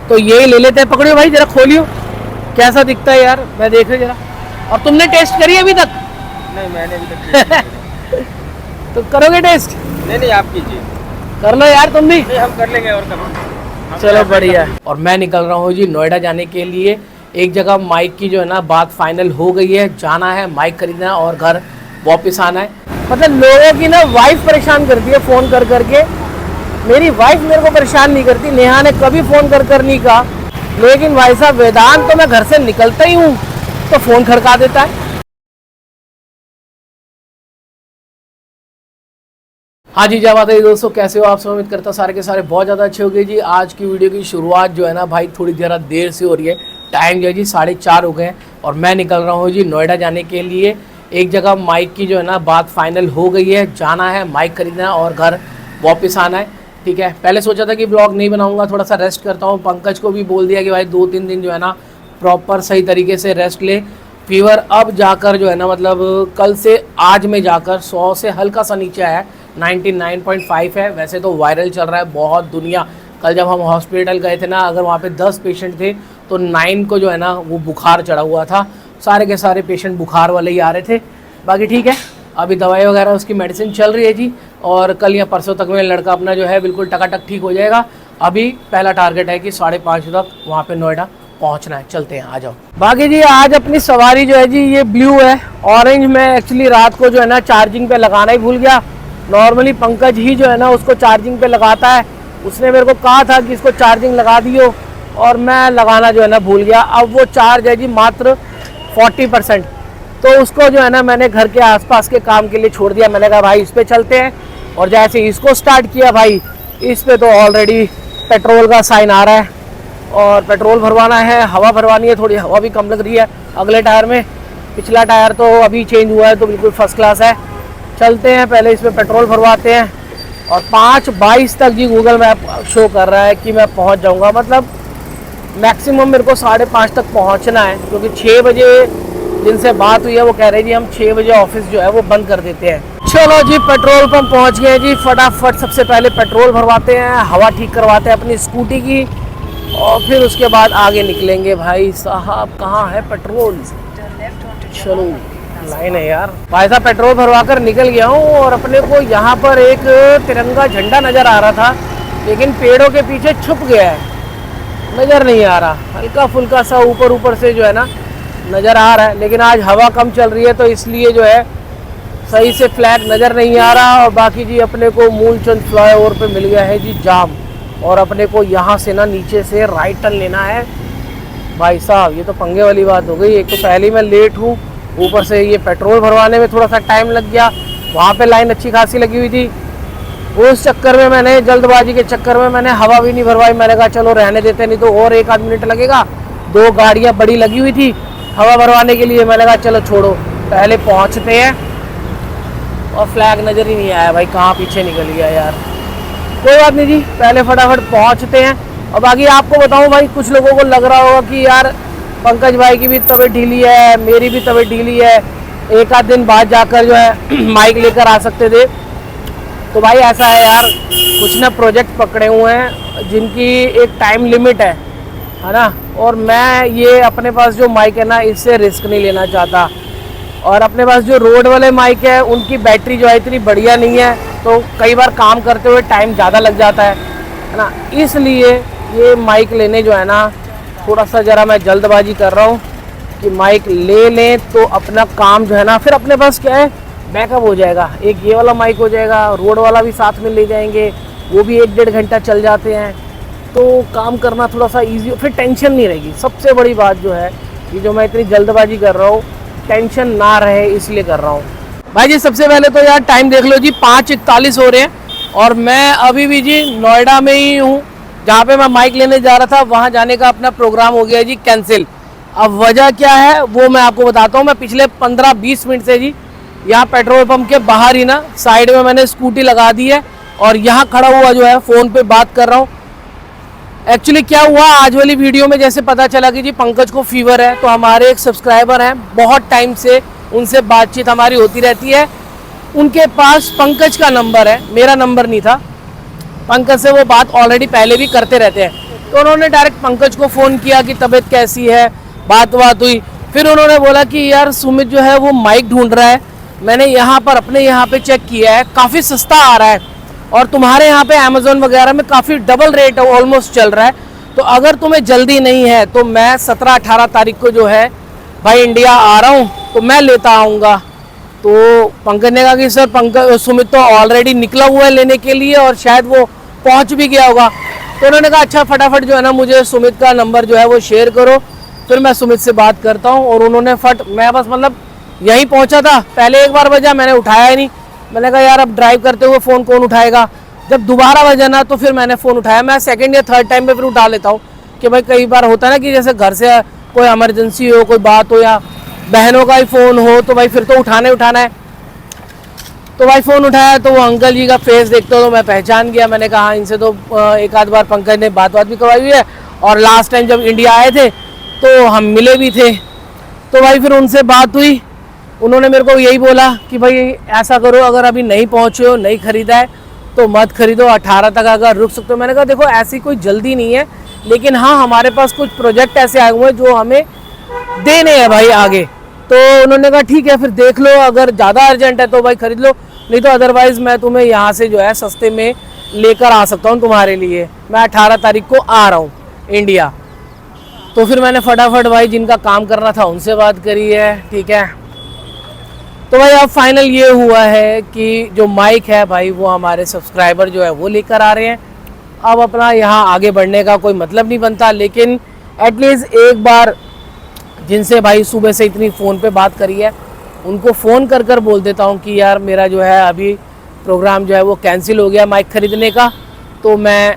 तो यही ले लेते हैं। पकड़ियो भाई, जरा खोलियो कैसा दिखता है यार, मैं देख रही जरा। और तुमने टेस्ट करी अभी तक? नहीं, मैंने अभी तक टेस्ट नहीं तो करोगे टेस्ट? किया। नहीं, आप कीजिए। कर लो यार तुम भी। नहीं, हम कर लेंगे और कभी। चलो बढ़िया। और मैं निकल रहा हूँ जी नोएडा जाने के लिए। एक जगह माइक की जो है ना बात फाइनल हो गई है, जाना है माइक खरीदना और घर वापस आना है। मतलब लोगों की ना वाइफ परेशान करती है फ़ोन कर करके। मेरी वाइफ मेरे को परेशान नहीं करती, नेहा ने कभी फ़ोन कर नहीं कहा, लेकिन भाई साहब वेदांत तो मैं घर से निकलता ही हूँ तो फ़ोन खड़का देता है। हाँ जी, जय माता दी दोस्तों, कैसे हो आप सब? उम्मीद करता सारे के सारे बहुत ज़्यादा अच्छे हो गए जी। आज की वीडियो की शुरुआत जो है ना भाई थोड़ी ज़रा देर से हो रही है। टाइम जो है जी 4:30 हो गए हैं और मैं निकल रहा हूँ जी नोएडा जाने के लिए। एक जगह माइक की जो है ना बात फाइनल हो गई है, जाना है माइक खरीदना और घर वापस आना है। ठीक है, पहले सोचा था कि ब्लॉग नहीं बनाऊँगा, थोड़ा सा रेस्ट करता हूँ। पंकज को भी बोल दिया कि भाई 2-3 दिन जो है ना प्रॉपर सही तरीके से रेस्ट ले। फीवर अब जाकर जो है ना मतलब कल से आज में जाकर 100 से हल्का सा नीचे आया है, 99.5 है। वैसे तो वायरल चल रहा है बहुत दुनिया। कल जब हम हॉस्पिटल गए थे ना, अगर वहाँ पे 10 पेशेंट थे तो 9 को जो है ना वो बुखार चढ़ा हुआ था। सारे के सारे पेशेंट बुखार वाले ही आ रहे थे। बाकी ठीक है, अभी दवाई वगैरह उसकी मेडिसिन चल रही है जी, और कल या परसों तक में लड़का अपना जो है बिल्कुल टकाटक ठीक हो जाएगा। अभी पहला टारगेट है कि 5:30 तक वहाँ पे नोएडा पहुँचना है। चलते हैं, आ जाओ। बाकी जी आज अपनी सवारी जो है जी ये ब्लू है, ऑरेंज में एक्चुअली रात को जो है ना चार्जिंग पे लगाना ही भूल गया। नॉर्मली पंकज ही जो है ना उसको चार्जिंग पे लगाता है, उसने मेरे को कहा था कि इसको चार्जिंग लगा दियो और मैं लगाना जो है ना भूल गया। अब वो चार्ज है जी मात्र 40%, तो उसको जो है ना मैंने घर के आसपास के काम के लिए छोड़ दिया। मैंने कहा भाई इस पे चलते हैं, और जैसे इसको स्टार्ट किया भाई इस पे तो ऑलरेडी पेट्रोल का साइन आ रहा है और पेट्रोल भरवाना है, हवा भरवानी है। थोड़ी हवा भी कम लग रही है अगले टायर में, पिछला टायर तो अभी चेंज हुआ है तो बिल्कुल फर्स्ट क्लास है। चलते हैं, पहले इसमें पेट्रोल भरवाते हैं। और 5:22 तक जी गूगल मैप शो कर रहा है कि मैं पहुंच जाऊंगा। मतलब मैक्सिमम मेरे को 5:30 तक पहुंचना है, क्योंकि 6 बजे जिनसे बात हुई है वो कह रहे हैं जी हम 6 बजे ऑफिस जो है वो बंद कर देते हैं। चलो जी पेट्रोल पंप पहुंच गए जी। फटाफट सबसे पहले पेट्रोल भरवाते हैं, हवा ठीक करवाते हैं अपनी स्कूटी की, और फिर उसके बाद आगे निकलेंगे। भाई साहब कहाँ है पेट्रोल? चलो लाइन है यार। भाई साहब पेट्रोल भरवा कर निकल गया हूँ, और अपने को यहाँ पर एक तिरंगा झंडा नज़र आ रहा था, लेकिन पेड़ों के पीछे छुप गया है, नज़र नहीं आ रहा। हल्का फुल्का सा ऊपर ऊपर से जो है ना नज़र आ रहा है, लेकिन आज हवा कम चल रही है तो इसलिए जो है सही से फ्लैग नज़र नहीं आ रहा। और बाकी जी अपने को मूलचंद फ्लाईओवर पे मिल गया है जी जाम, और अपने को यहाँ से ना नीचे से राइट टर्न लेना है। भाई साहब ये तो पंगे वाली बात हो गई। एक तो पहले मैं लेट हूँ, ऊपर से ये पेट्रोल भरवाने में थोड़ा सा टाइम लग गया। वहाँ पे लाइन अच्छी खासी लगी हुई थी, उस चक्कर में मैंने जल्दबाजी के चक्कर में मैंने हवा भी नहीं भरवाई। मैंने कहा चलो रहने देते, नहीं तो और 1-8 मिनट लगेगा। 2 गाड़ियाँ बड़ी लगी हुई थी हवा भरवाने के लिए। मैंने कहा चलो छोड़ो, पहले पहुँचते हैं। और फ्लैग नज़र ही नहीं आया भाई, कहाँ पीछे निकल गया यार। कोई बात नहीं जी, पहले फटाफट पहुँचते हैं। और बाकी आपको बताऊँ भाई, कुछ लोगों को लग रहा होगा कि यार पंकज भाई की भी तबीयत ढीली है, मेरी भी तबीयत ढीली है, 1-8 दिन बाद जाकर जो है माइक लेकर आ सकते थे। तो भाई ऐसा है यार, कुछ ना प्रोजेक्ट पकड़े हुए हैं जिनकी एक टाइम लिमिट है ना। और मैं ये अपने पास जो माइक है ना इससे रिस्क नहीं लेना चाहता। और अपने पास जो रोड वाले माइक है उनकी बैटरी जो है इतनी बढ़िया नहीं है, तो कई बार काम करते हुए टाइम ज़्यादा लग जाता है ना। इसलिए ये माइक लेने जो है ना थोड़ा सा ज़रा मैं जल्दबाजी कर रहा हूँ कि माइक ले लें तो अपना काम जो है ना फिर अपने पास क्या है बैकअप हो जाएगा। एक ये वाला माइक हो जाएगा, रोड वाला भी साथ में ले जाएंगे, वो भी 1-1.5 घंटा चल जाते हैं, तो काम करना थोड़ा सा ईजी, फिर टेंशन नहीं रहेगी। सबसे बड़ी बात जो है कि जो मैं इतनी जल्दबाजी कर रहा हूँ टेंशन ना रहे इसलिए कर रहा हूँ। भाई जी सबसे पहले तो यार टाइम देख लो जी, 5:41 हो रहे हैं, और मैं अभी भी जी नोएडा में ही हूँ। जहाँ पे मैं माइक लेने जा रहा था वहाँ जाने का अपना प्रोग्राम हो गया जी कैंसिल। अब वजह क्या है वो मैं आपको बताता हूँ। मैं पिछले 15-20 मिनट से जी यहाँ पेट्रोल पंप के बाहर ही ना साइड में मैंने स्कूटी लगा दी है, और यहाँ खड़ा हुआ जो है फ़ोन पे बात कर रहा हूँ। एक्चुअली क्या हुआ, आज वाली वीडियो में जैसे पता चला कि जी पंकज को फीवर है, तो हमारे एक सब्सक्राइबर हैं, बहुत टाइम से उनसे बातचीत हमारी होती रहती है। उनके पास पंकज का नंबर है, मेरा नंबर नहीं था। पंकज से वो बात ऑलरेडी पहले भी करते रहते हैं, तो उन्होंने डायरेक्ट पंकज को फ़ोन किया कि तबीयत कैसी है, बात हुई। फिर उन्होंने बोला कि यार सुमित जो है वो माइक ढूंढ रहा है, मैंने यहाँ पर अपने यहाँ पे चेक किया है, काफ़ी सस्ता आ रहा है और तुम्हारे यहाँ पे अमेज़ोन वगैरह में काफ़ी डबल रेट ऑलमोस्ट चल रहा है। तो अगर तुम्हें जल्दी नहीं है तो मैं 17-18 तारीख को जो है भाई इंडिया आ रहा हूँ, तो मैं लेता आऊँगा। तो पंकज ने कहा कि सर सुमित तो ऑलरेडी निकला हुआ है लेने के लिए और शायद वो पहुँच भी गया होगा। तो उन्होंने कहा अच्छा फटाफट जो है ना मुझे सुमित का नंबर जो है वो शेयर करो, फिर मैं सुमित से बात करता हूँ। और उन्होंने मैं बस मतलब यहीं पहुँचा था, पहले एक बार बजा, मैंने उठाया ही नहीं। मैंने कहा यार अब ड्राइव करते हुए फ़ोन कौन उठाएगा। जब दोबारा बजा ना तो फिर मैंने फ़ोन उठाया। मैं सेकंड या थर्ड टाइम पे फिर उठा लेता हूँ कि भाई कई बार होता है ना कि जैसे घर से कोई इमरजेंसी हो, कोई बात हो या बहनों का ही फ़ोन हो, तो भाई फिर तो उठाना है। तो भाई फ़ोन उठाया तो वो अंकल जी का फेस देखते हो तो मैं पहचान गया। मैंने कहा हाँ इनसे तो एक आध बार पंकज ने बात भी करवाई हुई है और लास्ट टाइम जब इंडिया आए थे तो हम मिले भी थे। तो भाई फिर उनसे बात हुई, उन्होंने मेरे को यही बोला कि भाई ऐसा करो, अगर अभी नहीं पहुँचे हो, नहीं ख़रीदा है तो मत खरीदो, 18 तक अगर रुक सकते हो। मैंने कहा देखो ऐसी कोई जल्दी नहीं है, लेकिन हाँ हमारे पास कुछ प्रोजेक्ट ऐसे आए हुए हैं जो हमें देने हैं भाई आगे। तो उन्होंने कहा ठीक है फिर देख लो, अगर ज़्यादा अर्जेंट है तो भाई ख़रीद लो, नहीं तो अदरवाइज़ मैं तुम्हें यहाँ से जो है सस्ते में लेकर आ सकता हूँ तुम्हारे लिए। मैं 18 तारीख को आ रहा हूँ इंडिया। तो फिर मैंने फटाफट भाई जिनका काम करना था उनसे बात करी है, ठीक है। तो भाई अब फाइनल ये हुआ है कि जो माइक है भाई वो हमारे सब्सक्राइबर जो है वो लेकर आ रहे हैं। अब अपना यहाँ आगे बढ़ने का कोई मतलब नहीं बनता, लेकिन एटलीस्ट एक बार जिनसे भाई सुबह से इतनी फ़ोन पे बात करी है उनको फ़ोन कर बोल देता हूँ कि यार मेरा जो है अभी प्रोग्राम जो है वो कैंसिल हो गया माइक ख़रीदने का, तो मैं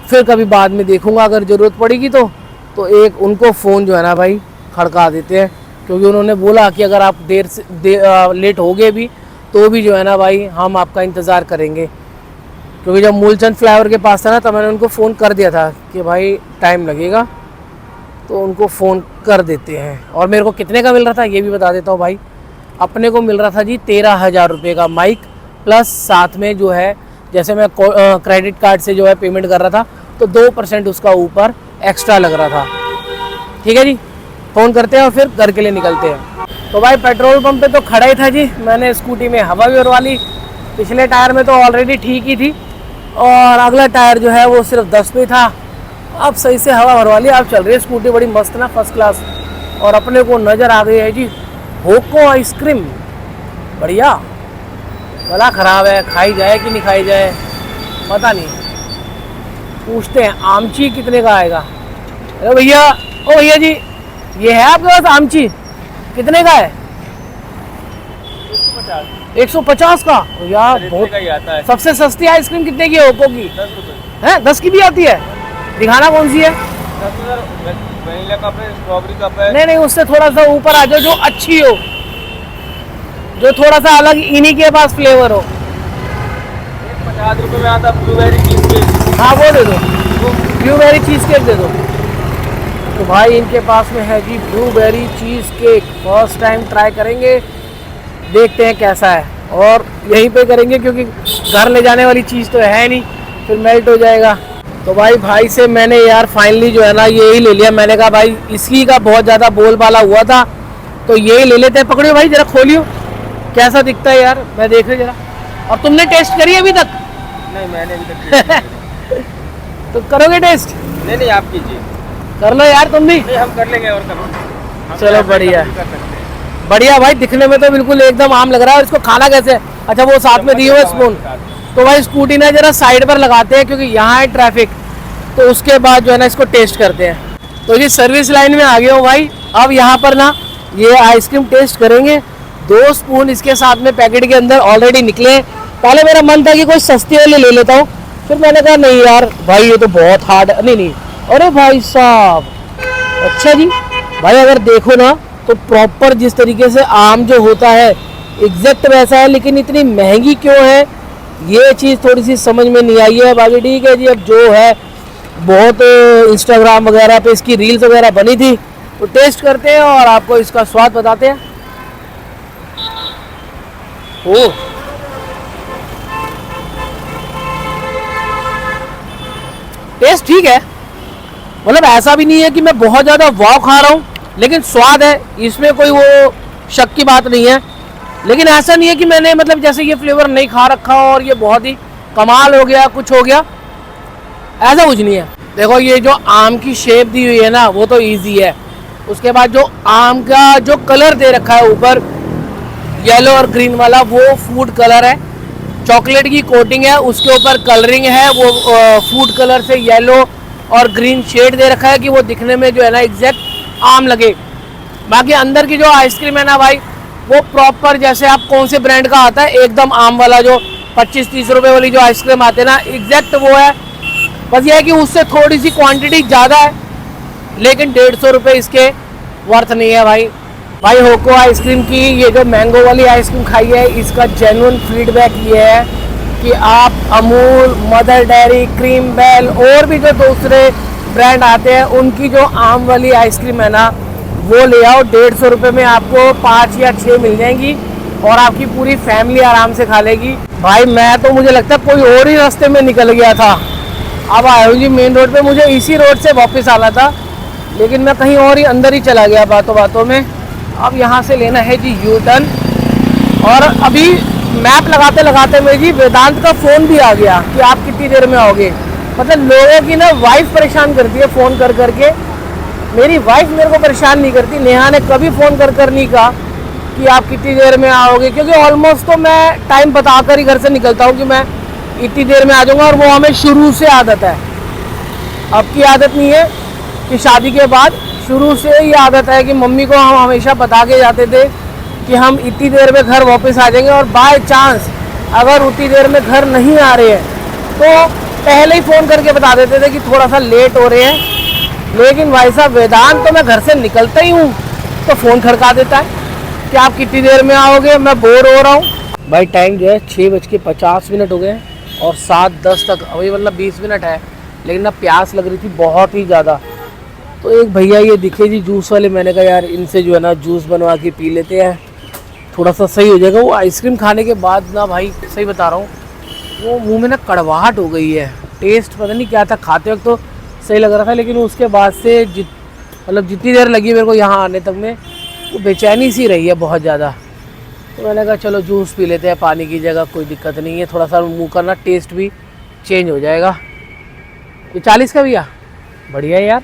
फिर कभी बाद में देखूँगा अगर ज़रूरत पड़ेगी तो एक उनको फ़ोन जो है ना भाई खड़का देते हैं, क्योंकि उन्होंने बोला कि अगर आप लेट हो गए भी तो भी जो है ना भाई हम आपका इंतज़ार करेंगे। क्योंकि जब मूलचंद फ्लाईओवर के पास था ना तब मैंने उनको फ़ोन कर दिया था कि भाई टाइम लगेगा, तो उनको फ़ोन कर देते हैं। और मेरे को कितने का मिल रहा था ये भी बता देता हूँ भाई, अपने को मिल रहा था जी 13,000 रुपये का माइक, प्लस साथ में जो है जैसे मैं क्रेडिट कार्ड से जो है पेमेंट कर रहा था तो 2% उसका ऊपर एक्स्ट्रा लग रहा था। ठीक है जी, फ़ोन करते हैं और फिर घर के लिए निकलते हैं। तो भाई पेट्रोल पंप पे तो खड़ा ही था जी, मैंने स्कूटी में हवा भी भरवा ली। पिछले टायर में तो ऑलरेडी ठीक ही थी और अगला टायर जो है वो सिर्फ 10 पे था। अब सही से हवा भरवा ली, अब चल रही है स्कूटी बड़ी मस्त ना, फर्स्ट क्लास। और अपने को नज़र आ गई है जी होको आइसक्रीम, बढ़िया। गला ख़राब है, खाई जाए कि नहीं खाई जाए पता नहीं। पूछते हैं आमची कितने का आएगा। अरे भैया, ओ भैया जी ये है आपके पास आमची, कितने का है? 150 का यार, बहुत का ही आता है। सबसे सस्ती आइसक्रीम कितने की है ओप्पो की? 10 रुपये। है 10 की भी आती है? दिखाना कौन सी है? 10 वनीला कप है, स्ट्रॉबेरी कप है। नहीं उससे थोड़ा सा ऊपर आ जाओ, जो अच्छी हो, जो थोड़ा सा अलग इन्हीं के पास फ्लेवर हो। 50 रुपये में आता ब्लूबेरी चीज केक। हाँ वो दे दो, ब्लूबेरी चीज़ केक दे दो। तो भाई इनके पास में है जी blueberry cheese cake, first time try करेंगे, देखते हैं कैसा है। और यहीं पे करेंगे क्योंकि घर ले जाने वाली चीज़ तो है नहीं, फिर मेल्ट हो जाएगा। तो भाई से मैंने यार फाइनली जो है ना यही ले लिया। मैंने कहा भाई इसी का बहुत ज़्यादा बोलबाला हुआ था तो यही ले लेते हैं। पकड़ियो भाई ज़रा, खोलियो कैसा दिखता है यार, मैं देख रही ज़रा। और तुमने टेस्ट करी अभी तक? नहीं मैंने अभी तक टेस्ट नहीं करी। तो करोगे टेस्ट? नहीं आप कीजिए। कर लो यार तुम भी। नहीं हम कर लेंगे और करो। चलो बढ़िया बढ़िया भाई, दिखने में तो बिल्कुल एकदम आम लग रहा है। और इसको खाना कैसे है? अच्छा वो साथ में दिए हुए स्पून। तो भाई स्कूटी ना जरा साइड पर लगाते हैं क्योंकि यहाँ है ट्रैफिक, तो उसके बाद जो है ना इसको टेस्ट करते हैं। तो जी सर्विस लाइन में आ गया हूँ भाई। अब यहाँ पर ना ये आइसक्रीम टेस्ट करेंगे। 2 स्पून इसके साथ में पैकेट के अंदर ऑलरेडी निकले। पहले मेरा मन था कि कोई सस्ती वाली ले लेता हूँ, फिर मैंने कहा नहीं यार भाई ये तो बहुत हार्ड। नहीं अरे भाई साहब, अच्छा जी भाई अगर देखो ना तो प्रॉपर जिस तरीके से आम जो होता है एग्जैक्ट वैसा है, लेकिन इतनी महंगी क्यों है ये चीज़ थोड़ी सी समझ में नहीं आई है। बाकी ठीक है जी, अब जो है बहुत इंस्टाग्राम वगैरह पे इसकी रील्स वगैरह बनी थी, तो टेस्ट करते हैं और आपको इसका स्वाद बताते हैं। ओ टेस्ट ठीक है, मतलब ऐसा भी नहीं है कि मैं बहुत ज़्यादा वाव खा रहा हूँ, लेकिन स्वाद है, इसमें कोई वो शक की बात नहीं है। लेकिन ऐसा नहीं है कि मैंने मतलब जैसे ये फ्लेवर नहीं खा रखा और ये बहुत ही कमाल हो गया, कुछ हो गया, ऐसा कुछ नहीं है। देखो ये जो आम की शेप दी हुई है ना, वो तो इजी है। उसके बाद जो आम का जो कलर दे रखा है ऊपर, येलो और ग्रीन वाला, वो फूड कलर है। चॉकलेट की कोटिंग है, उसके ऊपर कलरिंग है, वो फूड कलर से येलो और ग्रीन शेड दे रखा है कि वो दिखने में जो है ना एग्जैक्ट आम लगे। बाकी अंदर की जो आइसक्रीम है ना भाई, वो प्रॉपर जैसे आप कौन से ब्रांड का आता है, एकदम आम वाला जो 25-30 रुपए वाली जो आइसक्रीम आते हैं ना, एग्जैक्ट वो है। बस ये है कि उससे थोड़ी सी क्वांटिटी ज़्यादा है, लेकिन 150 रुपये इसके वर्थ नहीं है भाई। भाई होको आइसक्रीम की ये जो मैंगो वाली आइसक्रीम खाई है, इसका जेन्युइन फीडबैक ये है कि आप Amul, Mother Dairy, Cream Bell और भी जो दूसरे ब्रांड आते हैं, उनकी जो आम वाली आइसक्रीम है ना, वो ले आओ। 150 रुपये में आपको 5 या 6 मिल जाएंगी और आपकी पूरी फैमिली आराम से खा लेगी। भाई मैं तो, मुझे लगता है कोई और ही रास्ते में निकल गया था। अब आया हूँ जी मेन रोड पे, मुझे इसी रोड से वापस आना था, लेकिन मैं कहीं और ही अंदर ही चला गया बातों बातों में। अब यहाँ से लेना है जी यू टर्न, और अभी मैप लगाते लगाते में जी वेदांत का फ़ोन भी आ गया कि आप कितनी देर में आओगे। मतलब लोगों की ना वाइफ परेशान करती है फ़ोन कर करके। मेरी वाइफ मेरे को परेशान नहीं करती, नेहा ने कभी फ़ोन कर नहीं कहा कि आप कितनी देर में आओगे, क्योंकि ऑलमोस्ट तो मैं टाइम बताकर ही घर से निकलता हूँ कि मैं इतनी देर में आ जाऊँगा, और वो हमें शुरू से आदत है। अब की आदत नहीं है कि शादी के बाद, शुरू से ही आदत है कि मम्मी को हम हमेशा बता के जाते थे कि हम इतनी देर में घर वापस आ जाएंगे, और बाय चांस अगर उतनी देर में घर नहीं आ रहे हैं तो पहले ही फ़ोन करके बता देते थे कि थोड़ा सा लेट हो रहे हैं। लेकिन भाई साहब वेदांत तो मैं घर से निकलता ही हूँ तो फ़ोन खड़का देता है कि आप कितनी देर में आओगे, मैं बोर हो रहा हूँ। भाई टाइम जो है 6:50 हो गए और 7:10 तक अभी मतलब 20 मिनट है, लेकिन ना प्यास लग रही थी बहुत ही ज़्यादा। तो एक भैया ये दिखे जी जूस वाले, मैंने कहा यार इनसे जो है ना जूस बनवा के पी लेते हैं, थोड़ा सा सही हो जाएगा। वो आइसक्रीम खाने के बाद ना भाई सही बता रहा हूँ, वो मुंह में ना कड़वाहट हो गई है। टेस्ट पता नहीं क्या था, खाते वक्त तो सही लग रहा था, लेकिन उसके बाद से मतलब जितनी देर लगी मेरे को यहाँ आने तक में, वो बेचैनी सी रही है बहुत ज़्यादा। तो मैंने कहा चलो जूस पी लेते हैं पानी की जगह, कोई दिक्कत नहीं है, थोड़ा सा मुँह का ना टेस्ट भी चेंज हो जाएगा। ये 40 का भैया, बढ़िया है यार।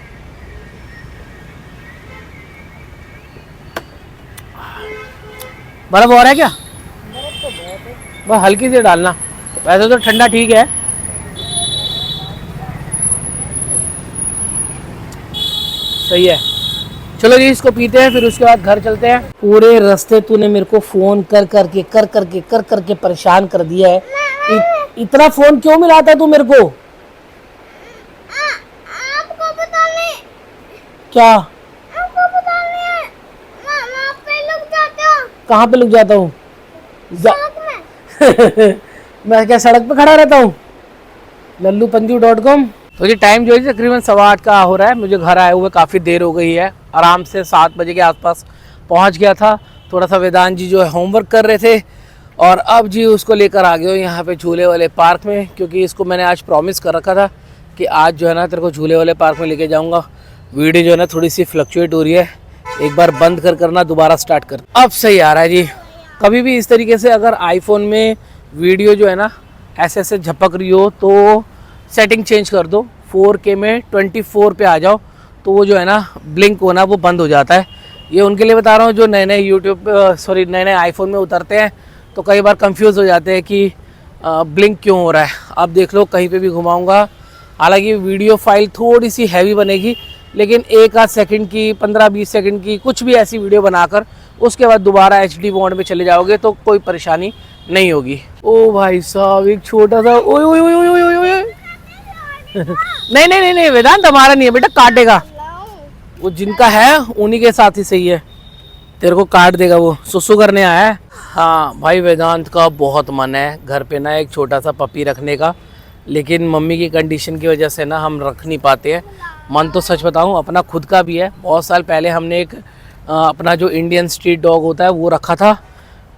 बर्फ हो रहा है क्या? बर्फ तो बहुत है, बस हल्की से डालना, वैसे तो ठंडा ठीक है। सही है, चलो जी इसको पीते हैं, फिर उसके बाद घर चलते हैं। पूरे रास्ते तूने मेरे को फ़ोन कर करके परेशान कर दिया है। इतना फ़ोन क्यों मिलाता तू मेरे को? आपको बताने क्या? आपको बताने है, वहाँ पे लुक जाते हो। कहाँ पे लुक जाता हूँ? सड़क में। मैं क्या सड़क पे खड़ा रहता हूँ? lallupandju.com। तो ये टाइम जो है तकरीबन 8:15 का हो रहा है। मुझे घर आए हुए काफ़ी देर हो गई है, आराम से 7 बजे के आसपास पहुंच गया था। थोड़ा सा वेदांत जी जो है होमवर्क कर रहे थे, और अब जी उसको लेकर आ गए हो यहाँ पे झूले वाले पार्क में, क्योंकि इसको मैंने आज प्रॉमिस कर रखा था कि आज जो है ना तेरे को झूले वाले पार्क में लेके जाऊँगा। वीडियो जो है ना थोड़ी सी फ्लक्चुएट हो रही है, एक बार बंद कर करना दोबारा स्टार्ट कर। अब सही आ रहा है जी। कभी भी इस तरीके से अगर आईफोन में वीडियो जो है ना ऐसे झपक रही हो तो सेटिंग चेंज कर दो, 4K में 24 पे आ जाओ, तो वो जो है ना ब्लिंक होना वो बंद हो जाता है। ये उनके लिए बता रहा हूँ जो नए नए आईफोन में उतरते हैं तो कई बार कंफ्यूज हो जाते हैं कि ब्लिंक क्यों हो रहा है। अब देख लो कहीं पे भी घुमाऊंगा, हालांकि वीडियो फाइल थोड़ी सी हैवी बनेगी, लेकिन 1 आध सेकंड की, 15-20 सेकंड की कुछ भी ऐसी वीडियो बनाकर उसके बाद दोबारा HD मोड में चले जाओगे तो कोई परेशानी नहीं होगी। ओ भाई साहब एक छोटा सा ओए ओए ओए ओए ओए ओए नहीं वेदांत हमारा नहीं है बेटा, काटेगा वो, जिनका है उन्हीं के साथ ही सही है, तेरे को काट देगा, वो सुसु करने आया है। हाँ भाई वेदांत का बहुत मन है घर पे ना एक छोटा सा पपी रखने का, लेकिन मम्मी की कंडीशन की वजह से ना हम रख नहीं पाते हैं। मन तो सच बताऊं अपना खुद का भी है, बहुत साल पहले हमने एक अपना जो इंडियन स्ट्रीट डॉग होता है वो रखा था,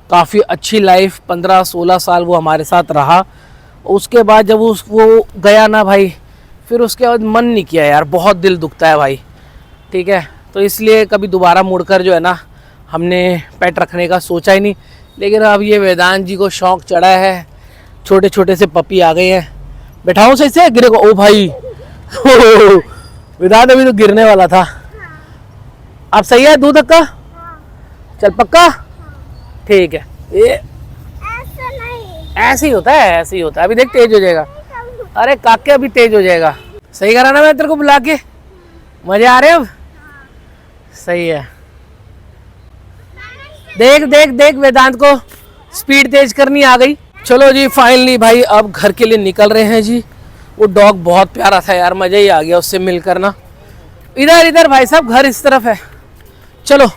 काफ़ी अच्छी लाइफ 15-16 साल वो हमारे साथ रहा। उसके बाद जब वो गया ना भाई, फिर उसके बाद मन नहीं किया यार, बहुत दिल दुखता है भाई, ठीक है। तो इसलिए कभी दोबारा मुड़कर जो है ना हमने पेट रखने का सोचा ही नहीं। लेकिन अब ये वेदांत जी को शौक चढ़ा है, छोटे छोटे से पपी आ गए हैं। बैठाओ सही से, गिरे को, ओ भाई वेदांत अभी तो गिरने वाला था। अब सही है दूध का, चल पक्का, ठीक है। ये ऐसा नहीं, ऐसे ही होता है, ऐसे ही होता है। अभी देख तेज हो जाएगा, अरे काके अभी तेज हो जाएगा। सही करा ना मैं तेरे को बुला के, मजे आ रहे अब, सही है। देख देख देख वेदांत को स्पीड तेज करनी आ गई। चलो जी फाइनली भाई अब घर के लिए निकल रहे हैं जी। वो डॉग बहुत प्यारा था यार, मजा ही आ गया उससे मिलकर ना। इधर इधर भाई साहब, घर इस तरफ है, चलो।